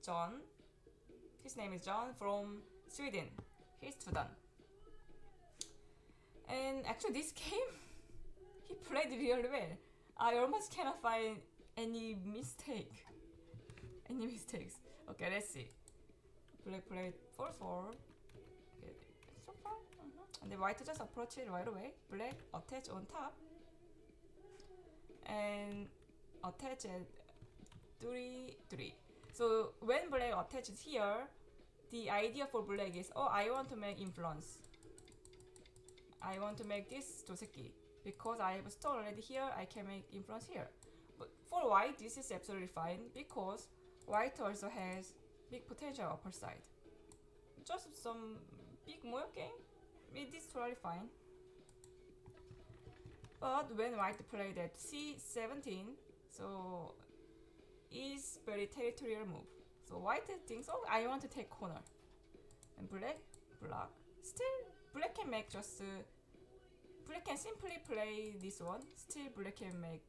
John. His name is John from Sweden. He's student. And actually, this game he played really well. I almost cannot find any mistake. Any mistakes? Okay, let's see. Black played 4-4. Okay, so far. And the white just approach it right away. Black attach on top. And attach at 3-3. So when black attaches here, the idea for black is, oh, I want to make influence. I want to make this joseki. Because I have a stone already here, I can make influence here. But for white, this is absolutely fine because white also has big potential upper side. Just some big moyo game, it is totally fine. But when white played at c17, so is very territorial move. So white thinks, oh, I want to take corner. And black block. Still, black can make just black can simply play this one. Still, black can make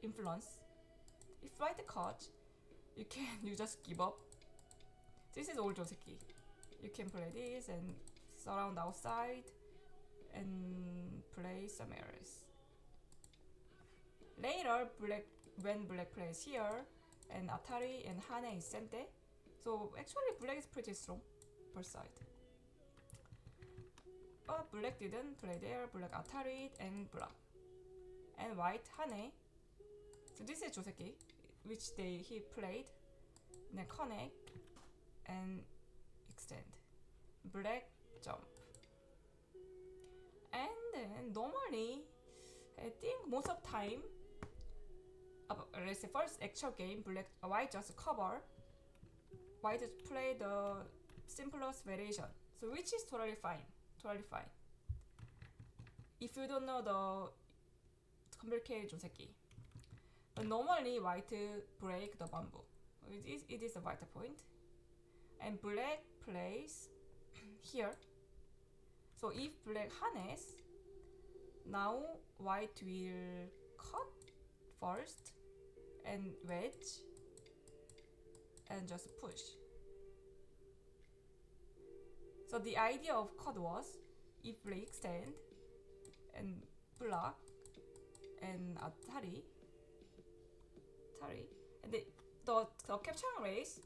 influence. If white cut, you just give up. This is old joseki. You can play this and surround outside and play some areas. Later, when black plays here, and Atari and Hane is sente, so actually black is pretty strong per side. But black didn't play there, black Atari and block. And white Hane. So this is joseki, which he played, then connect and extend. Black jump. And then normally, I think most of time, let's say first actual game, white just cover, white just play the simplest variation. So which is totally fine. If you don't know the complicated joseki. But normally white break the bamboo. It is a vital point. And black plays here. So if black harness, now white will cut first and wedge and just push. So the idea of cut was if black extend and block and Atari, and the capturing race.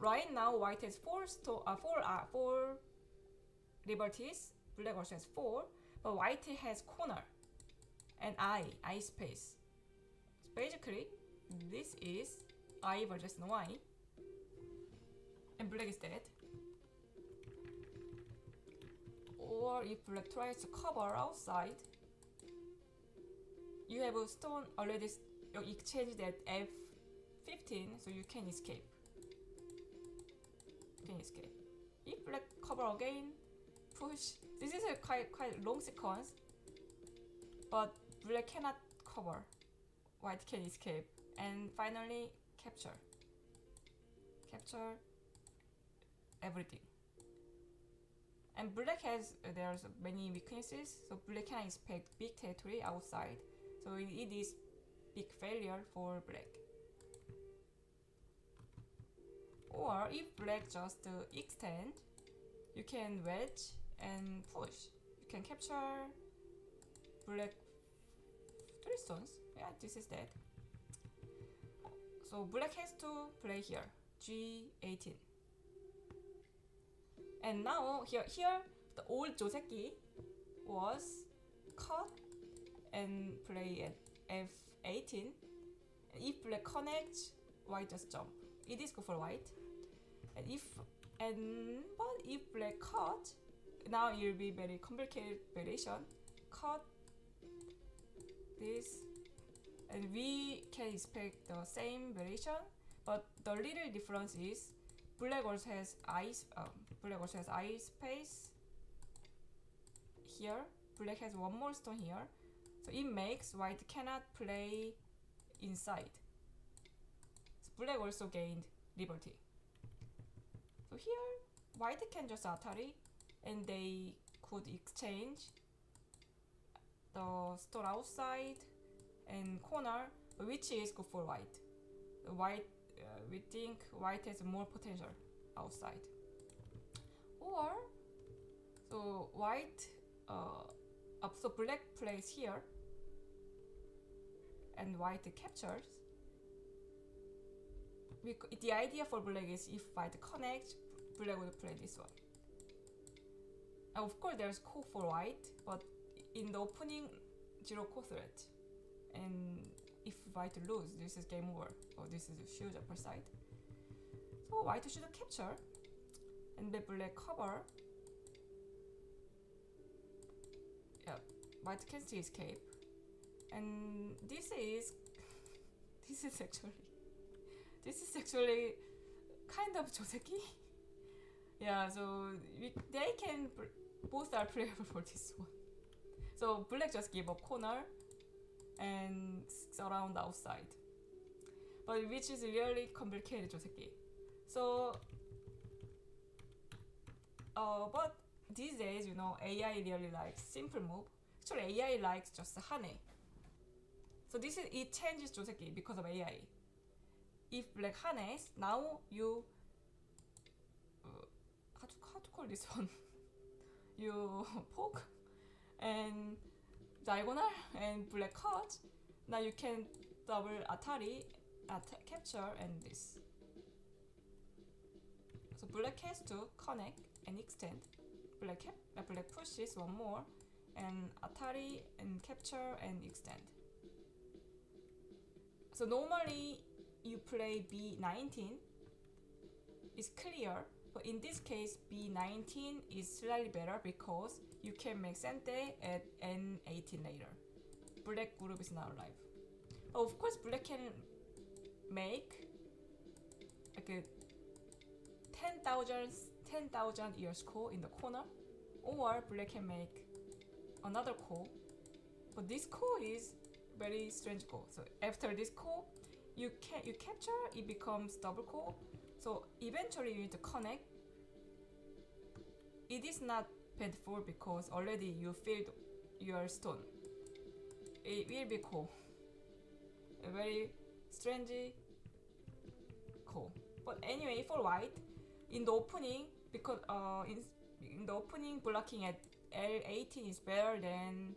Right now, white has four liberties. Black also has 4, but white has corner and eye space. So basically, this is I versus Y, and black is dead. Or if black tries to cover outside, you have a stone already exchanged at F15, so you can escape. If black cover again, push. This is a quite long sequence, but black cannot cover. White can escape, and finally capture everything. And black has there's many weaknesses, so black can expect big territory outside. So it is big failure for black. Or if black just extend, you can wedge and push. You can capture black 3 stones. Yeah, this is that. So black has to play here, G18. And now here the old joseki was cut and play at F18. And if black connects, white just jump. It is good for white. And but if black cut, now it will be very complicated variation. Cut this, and we can expect the same variation, but the little difference is black also has eye space here. Black has one more stone here, so it makes white cannot play inside. So black also gained liberty. So here, white can just Atari, and they could exchange the stone outside and corner, which is good for white. White we think white has more potential outside. Or so white so black plays here and white captures. The idea for black is if white connects, black would play this one. And of course there's ko for white, but in the opening, zero ko threat. And if white lose, this is game over, or this is a huge upper side. So white should capture, and the black cover. Yeah, white can still escape, and this is actually kind of joseki. Yeah, so they can both are playable for this one. So black just give up corner and surround outside, but which is really complicated joseki. So, but these days, AI really likes simple move. Actually, AI likes just hane. So it changes joseki because of AI. If black hanes, now you how to call this one? You poke and diagonal and black cut. Now you can double atari, capture, and this. So black has to connect and extend. Black pushes one more, and atari and capture and extend. So normally you play B19. It's clear, but in this case B19 is slightly better because you can make sente at N18 later. Black group is not alive. Of course, black can make like a 10,000 years core in the corner, or black can make another core. But this core is very strange core. So after this core, you capture, it becomes double core. So eventually you need to connect. It is not painful because already you filled your stone. It will be cool. A very strange cool. But anyway, for white, in the opening, because in the opening blocking at L18 is better than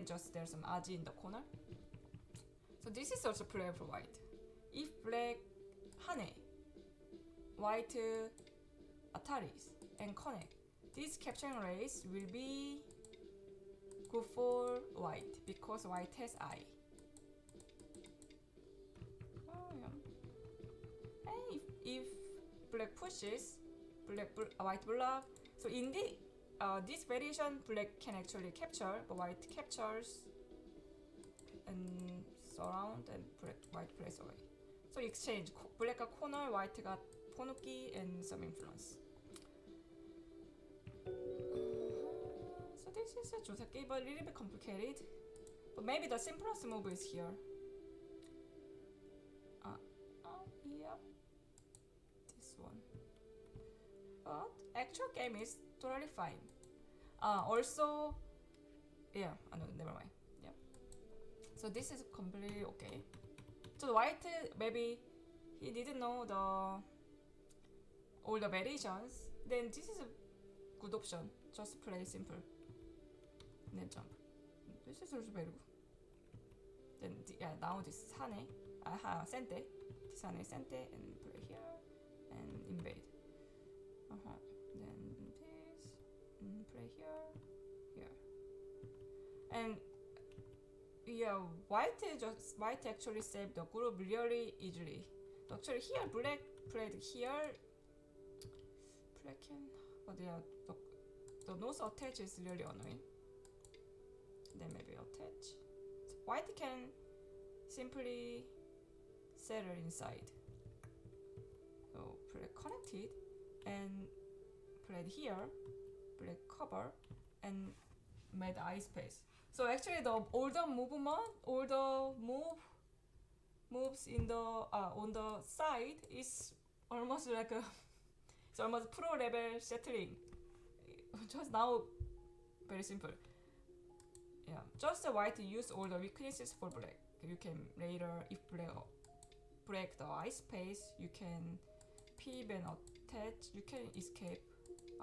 just there's some aji in the corner. So this is also playable for white. If black hane, white ataris and connect, this capturing race will be good for white because white has eye. And if black pushes, white block. So in this variation, black can actually capture, but white captures and surround, and white plays away. So exchange. Black got corner, white got ponuki and some influence. So this is a joseki, but a little bit complicated. But maybe the simplest move is here. Yep. This one. But actual game is totally fine. Also, yeah, never mind. Yeah. So this is completely okay. So the white, maybe he didn't know all the variations. Then this is a good option. Just play simple. And then jump. This is also very good. Then now this is hane. Sente. This hane sente and play here and invade. Then this and play here. And yeah, white actually saved the group really easily. Actually here black played here. Black can, but yeah, the nose attach is really annoying. Then maybe attach. So white can simply settle inside. So black connected and played here, black cover and made eye space. So actually all the moves in the on the side is almost like it's almost pro level settling. Just now very simple. Yeah. just white use all the weaknesses for black. You can later, if black break the ice space, you can peep and attach. You can escape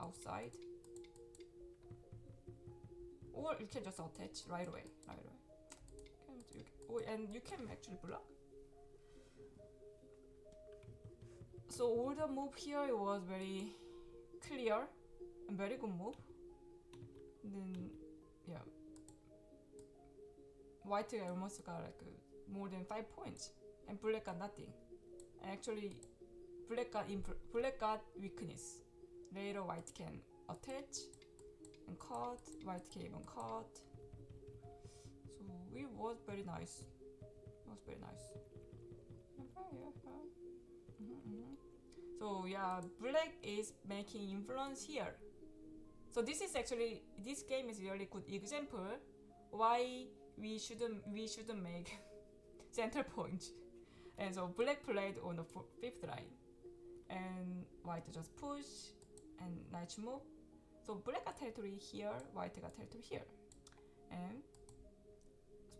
outside, or you can just attach right away. And you can actually block. So all the move here was very clear and very good move. Then yeah, white almost got like more than 5 points, and black got nothing. And actually, black got weakness. Later, white can attach and cut. White can even cut. So it was very nice. It was very nice. So yeah, black is making influence here. So this is actually, this game is really good example why we shouldn't make center point. And so black played on the fifth line, and white just push and knight move. So black got territory here, white got territory here, and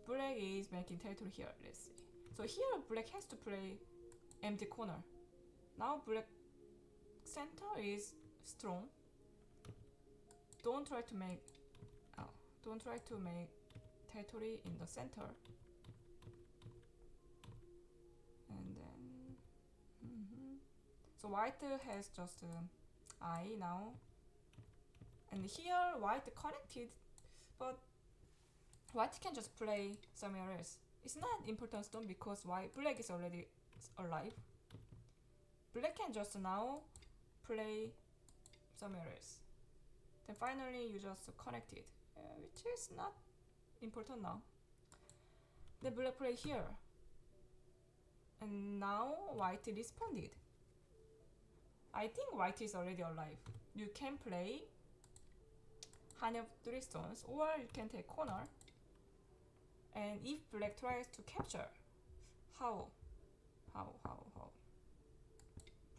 black is making territory here. Let's see. So here black has to play empty corner. Now black center is strong. Don't try to make territory in the center. And then so white has just I now, and here white connected, but white can just play somewhere else. It's not important stone because black is already alive. Black can just now play somewhere else. Then finally you just connect it, which is not important now. Then black play here, and now white responded. I think white is already alive. You can play honey of 3 stones, or you can take corner. And if black tries to capture, how?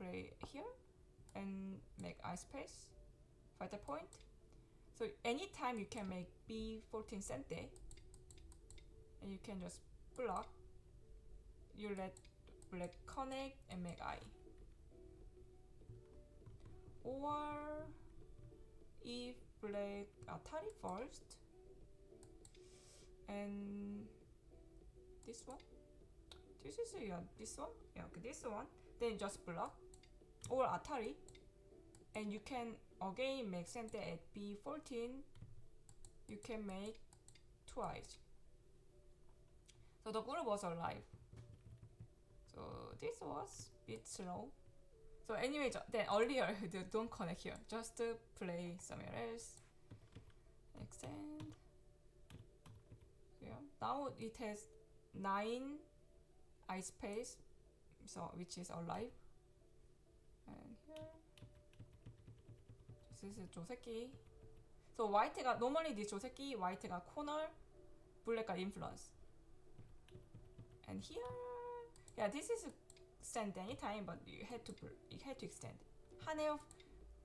Play here and make ice space, fight a point. So anytime you can make B14 sente, and you can just block. You let black connect and make I. Or if black Atari first, and this one, this is this one, okay, this one, then just block or Atari, and you can again make center at B14. You can make twice. So the group was alive. So this was a bit slow. So anyway, then earlier don't connect here. Just play somewhere else. Extend. Yeah. Now it has 9 ice space, so which is alive. And here, this is joseki. So white got normally this joseki, white got corner, black got influence. And here, yeah, this is sent anytime, but you had to extend. Hane of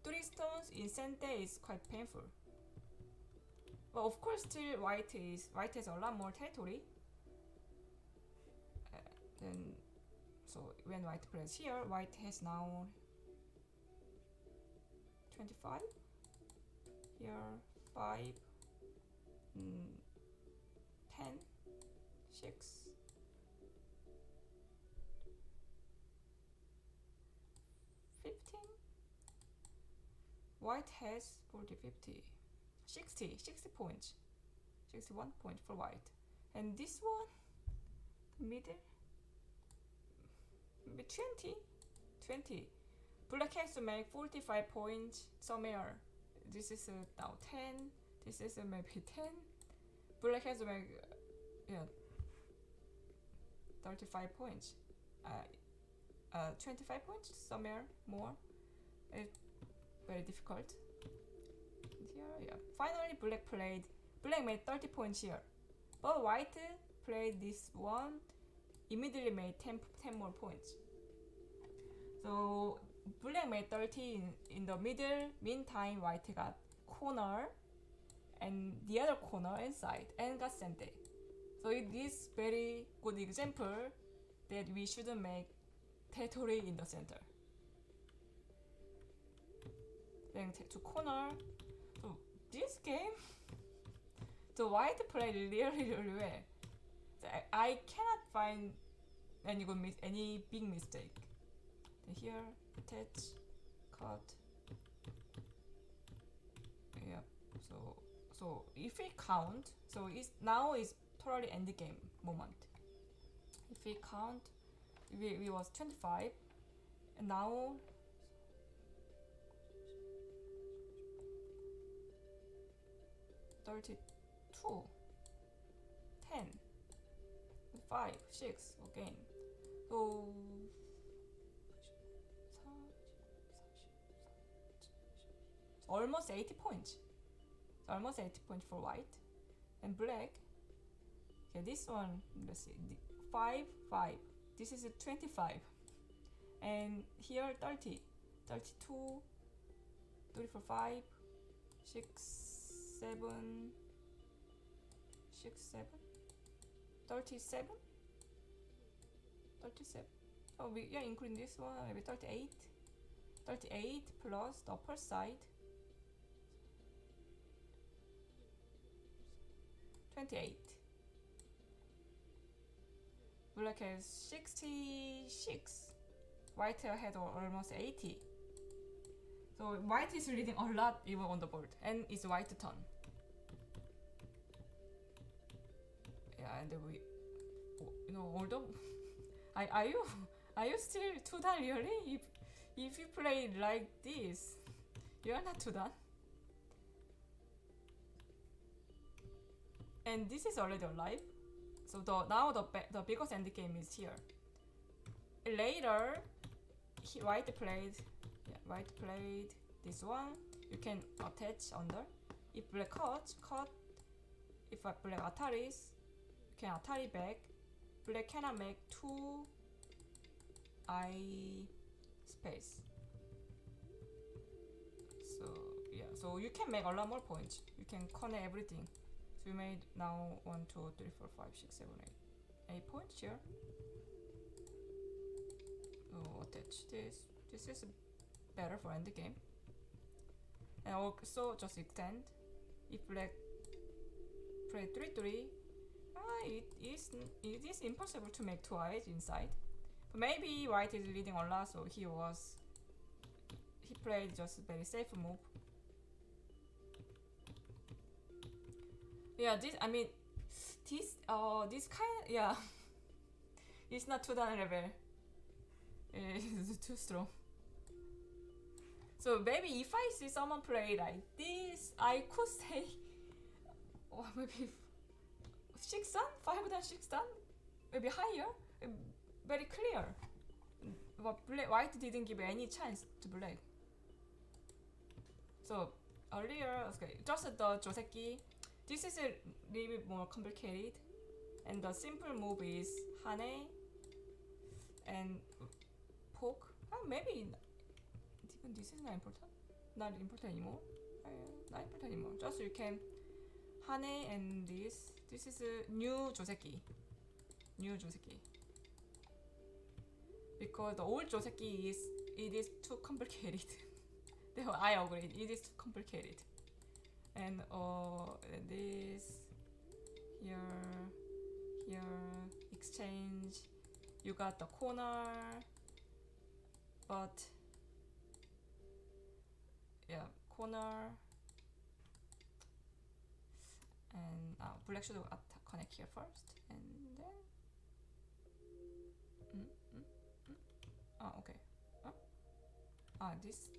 3 stones in center is quite painful. But of course, still white has a lot more territory. Then, so when white plays here, white has now 25. Here 5, 10, 6. 15. White has 40, 50, 60 points, 61 points for white. And this one, middle, maybe 20. Black has to make 45 points somewhere. This is now 10. This is maybe 10. Black has to make 35 points. 25 points somewhere more. It's very difficult. Here, yeah. Finally, black made 30 points here, but white played this one, immediately made 10 more points. So black made 30 in the middle. Meantime, white got corner and the other corner and side and got sente. So it is very good example that we shouldn't make territory in the center. Then to corner. So this game, the white played really well. So I cannot find any big mistake. Then here attach, cut. Yeah. So if we count, so it's now is totally end game moment. If we count, we was 25, and now 32, 10, 5, 6 again. So almost 80 points. So almost 80 points for white. And black. Okay, this one, let's see, 5, 5. This is a 25. And here 30, 32, 34, 5, 6, 7, 6, 7, 37, 37. So we are including this one, maybe 38, 38 plus the upper side, 28. Black has 66. White had almost 80. So white is leading a lot even on the board, and it's white turn. Yeah, and we, although, are you still too done really? If you play like this, you are not too done. And this is already alive. So now the biggest end game is here. Later, white played this one. You can attach under. If black cut. If black attaries, you can attari back. Black cannot make 2 I space. So yeah, so you can make a lot more points. You can connect everything. So we made now 1, 2, 3, 4, 5, 6, 7, 8. 8 points here. So attach this. This is better for end game. And also just extend. If black play 3, 3, it is impossible to make 2 eyes inside. But maybe white is leading a lot, so he played just very safe move. Yeah, this kind, yeah, it's not too down level. It's too strong. So maybe if I see someone play like this, I could say, maybe 6 dan, 5 dan, 6 dan, maybe higher, very clear. But white didn't give any chance to black. So earlier, okay, just the joseki. This is a little bit more complicated, and the simple move is hane and poke. Maybe even this is not important. Not important anymore. Not important anymore. Just you can hane and this. This is a new joseki. New joseki. Because the old joseki is too complicated. I agree. It is too complicated. And this here exchange. You got the corner, but yeah, corner. And black should connect here first, and then okay. This.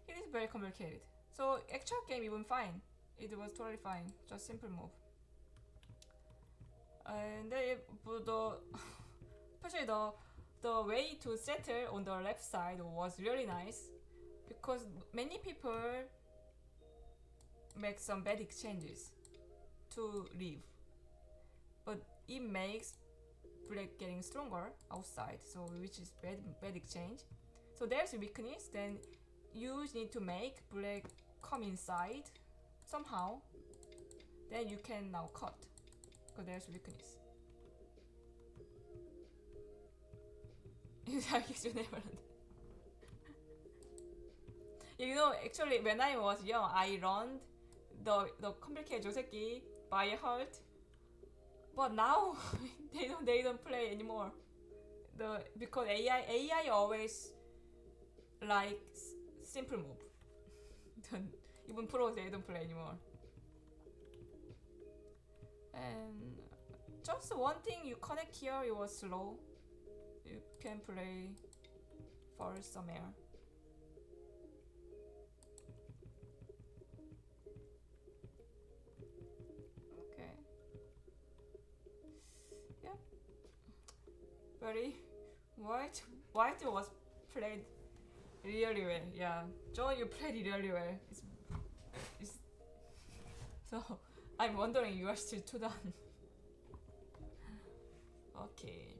It is very complicated. So actual game even fine. It was totally fine. Just simple move. And especially the way to settle on the left side was really nice, because many people make some bad exchanges to leave, but it makes black getting stronger outside, so which is bad exchange. So there's a weakness. Then you need to make black come inside somehow, then you can now cut, because there's weakness. I guess you never learned. You know, actually, when I was young, I learned the complicated joseki by heart, but now they don't play anymore. Because AI always like simple move. Even pros they don't play anymore. And just one thing, you connect here, it was slow. You can play for some air. Okay. Yep. Very white was played really well. Yeah, John, you played really well. It's so I'm wondering you are still too done. Okay.